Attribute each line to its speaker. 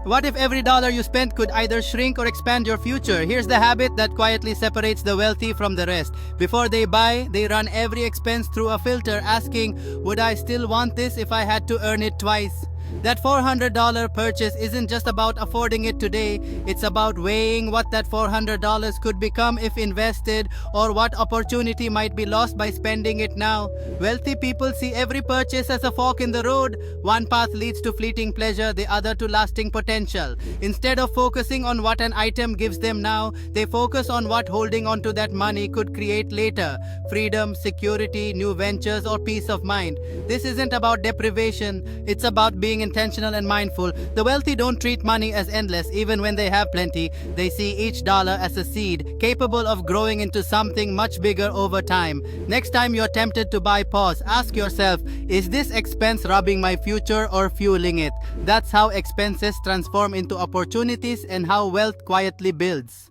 Speaker 1: What if every dollar you spent could either shrink or expand your future? Here's the habit that quietly separates the wealthy from the rest. Before they buy, they run every expense through a filter, asking, would I still want this if I had to earn it twice? That $400 purchase isn't just about affording it today, it's about weighing what that $400 could become if invested, or what opportunity might be lost by spending it now. Wealthy people see every purchase as a fork in the road. One path leads to fleeting pleasure, the other to lasting potential. Instead of focusing on what an item gives them now, they focus on what holding on to that money could create later: freedom, security, new ventures, or peace of mind. This isn't about deprivation, it's about being intentional and mindful. The wealthy don't treat money as endless even when they have plenty. They see each dollar as a seed, capable of growing into something much bigger over time. Next time you're tempted to buy, pause. Ask yourself, is this expense robbing my future or fueling it? That's how expenses transform into opportunities and how wealth quietly builds.